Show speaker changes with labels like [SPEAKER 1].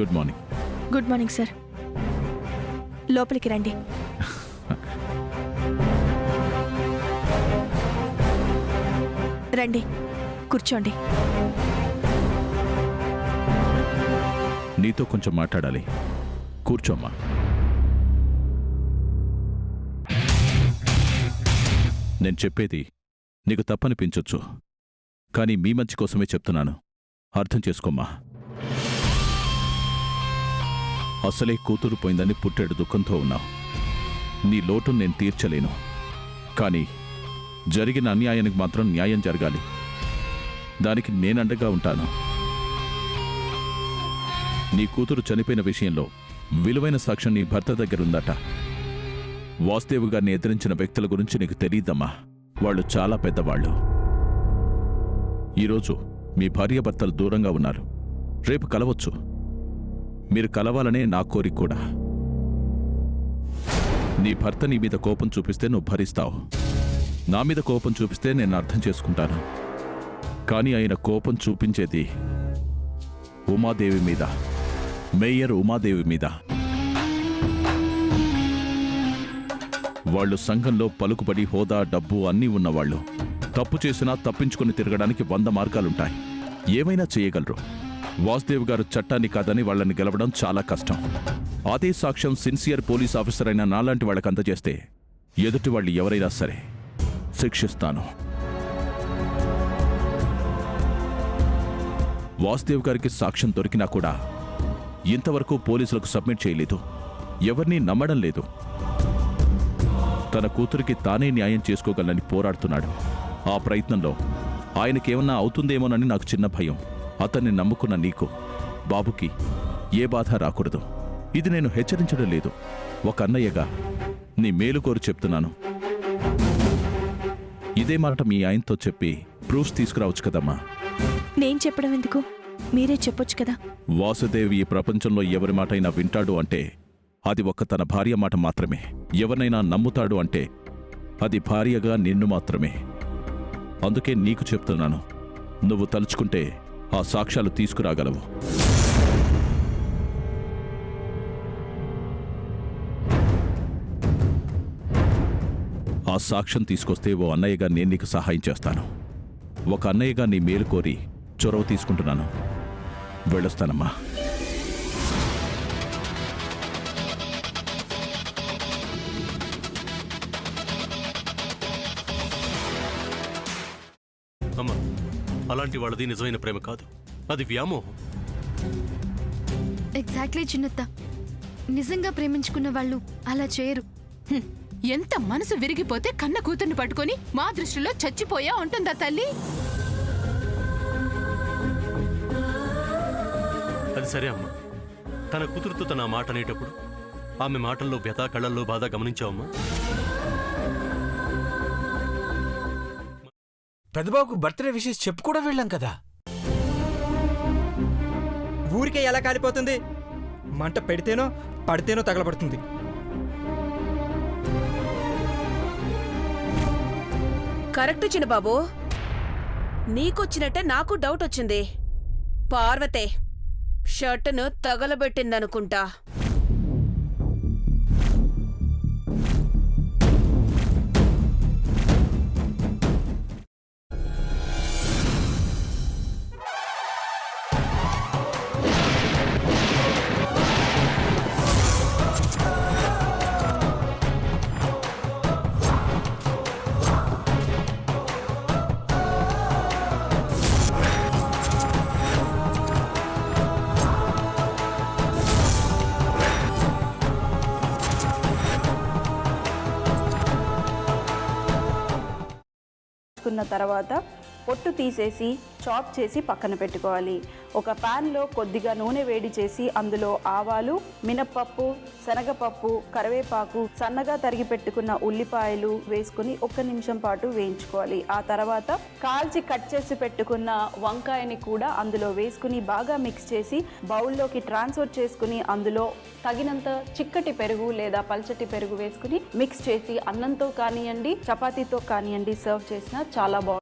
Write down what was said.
[SPEAKER 1] Good morning.
[SPEAKER 2] Good morning sir. లోపలికి రండి. రండి, కూర్చోండి.
[SPEAKER 1] నీతో కొంచెం మాట్లాడాలి. కూర్చోమ్మా. నేను చెప్పేది నీకు తప్పనిపించొచ్చు, కానీ మీ మంచి కోసమే చెప్తున్నాను. అర్థం చేసుకోమ్మా. అసలే కూతురు పోయిందని పుట్టెడు దుఃఖంతో ఉన్నావు. నీ లోటును నేను తీర్చలేను, కానీ జరిగిన అన్యాయానికి మాత్రం న్యాయం జరగాలి. దానికి నేనండగా ఉంటాను. నీ కూతురు చనిపోయిన విషయంలో విలువైన సాక్ష్యం నీ భర్త దగ్గరుందట. వాసుదేవ్ గారిని ఎదిరించిన వ్యక్తుల గురించి నీకు తెలియదమ్మా. వాళ్ళు చాలా పెద్దవాళ్ళు. ఈరోజు మీ భార్యాభర్తలు దూరంగా ఉన్నారు. రేపు కలవచ్చు. మీరు కలవాలనే నా కోరిక కూడా. నీ భర్త నీ మీద కోపం చూపిస్తే నువ్వు భరిస్తావు. నా మీద కోపం చూపిస్తే నేను అర్థం చేసుకుంటాను. కానీ ఆయన కోపం చూపించేది ఉమాదేవి మీద, మేయర్ ఉమాదేవి మీద. వాళ్ళు సంఘంలో పలుకుబడి, హోదా, డబ్బు అన్నీ ఉన్నవాళ్ళు. తప్పు చేసినా తప్పించుకుని తిరగడానికి 100 మార్గాలుంటాయి. ఏమైనా చేయగలరు. వాసుదేవ్ గారు చట్టాన్ని కాదని వాళ్ళని గెలవడం చాలా కష్టం. అదే సాక్ష్యం సిన్సియర్ పోలీస్ ఆఫీసర్ అయిన నాలాంటి వాళ్ళకి అందజేస్తే ఎదుటి వాళ్ళు ఎవరైనా సరే శిక్షిస్తాను. వాసుదేవ్ గారికి సాక్ష్యం దొరికినా కూడా ఇంతవరకు పోలీసులకు సబ్మిట్ చేయలేదు. ఎవరినీ నమ్మడం లేదు. తన కూతురికి తానే న్యాయం చేసుకోగలని పోరాడుతున్నాడు. ఆ ప్రయత్నంలో ఆయనకేమన్నా అవుతుందేమోనని నాకు చిన్న భయం. అతన్ని నమ్ముకున్న నీకు, బాబుకి ఏ బాధ రాకూడదు. ఇది నేను హెచ్చరించడం లేదు. ఒక అన్నయ్యగా నీ మేలు కోరి చెప్తున్నాను. ఇదే మాట మీ ఆయనతో చెప్పి ప్రూఫ్స్ తీసుకురావచ్చు కదమ్మా.
[SPEAKER 2] నేను చెప్పడం ఎందుకు? మీరే చెప్పొచ్చు కదా.
[SPEAKER 1] వాసుదేవ్ ఈ ప్రపంచంలో ఎవరి మాటైనా వింటాడు అంటే అది ఒక్క తన భార్య మాట మాత్రమే. ఎవరినైనా నమ్ముతాడు అంటే అది భార్యగా నిన్ను మాత్రమే. అందుకే నీకు చెప్తున్నాను. నువ్వు తలుచుకుంటే ఆ సాక్ష్యాలు తీసుకురాగలవు. ఆ సాక్ష్యం తీసుకొస్తే ఓ అన్నయ్యగా నేను నీకు సహాయం చేస్తాను. ఒక అన్నయ్యగా నీ మేలు కోరి చొరవ తీసుకుంటున్నాను. వెళ్ళొస్తానమ్మా.
[SPEAKER 3] అమ్మా, అలాంటి వాళ్ళది నిజమైన ప్రేమ కాదు, అది వ్యామోహం.
[SPEAKER 4] ఎగ్జాక్ట్లీ చిన్నత్త. నిజంగా ప్రేమించుకున్న వాళ్ళు అలా చేయరు.
[SPEAKER 5] ఎంత మనసు విరిగిపోతే కన్న కూతుర్ని పట్టుకొని మా దృష్టిలో చచ్చిపోయా ఉంటుందా తల్లి?
[SPEAKER 3] అది సరే అమ్మా. తన కూతురుతో తన మాట అనేటప్పుడు ఆమె మాటల్లో వ్యథ, కళ్ళల్లో బాధ గమనించావమ్మా?
[SPEAKER 6] పెద్దబాబుకు బర్త్డే విషెస్ చెప్పు కూడా వెళ్ళాం కదా.
[SPEAKER 7] ఊరికే ఎలా కాలిపోతుంది? మంట పెడితేనో పడితేనో తగలబడుతుంది.
[SPEAKER 8] కరెక్ట్ చిన్నబాబు. నీకొచ్చినట్టే నాకు డౌట్ వచ్చింది. పార్వతే షర్టును తగలబెట్టిందనుకుంటా.
[SPEAKER 9] కున్న తర్వాత పొట్టు తీసేసి చాప్ చేసి పక్కన పెట్టుకోవాలి. ఒక ప్యాన్లో కొద్దిగా నూనె వేడి చేసి అందులో ఆవాలు, మినప్పప్పు, శనగపప్పు, కరివేపాకు, సన్నగా తరిగి పెట్టుకున్న ఉల్లిపాయలు వేసుకుని 1 నిమిషం పాటు వేయించుకోవాలి. ఆ తర్వాత కాల్చి కట్ చేసి పెట్టుకున్న వంకాయని కూడా అందులో వేసుకుని బాగా మిక్స్ చేసి బౌల్లోకి ట్రాన్స్ఫర్ చేసుకుని అందులో తగినంత చిక్కటి పెరుగు లేదా పల్చటి పెరుగు వేసుకుని మిక్స్ చేసి అన్నంతో కానివ్వండి, చపాతీతో కానివ్వండి సర్వ్ చేసినా చాలా బాగుంటుంది.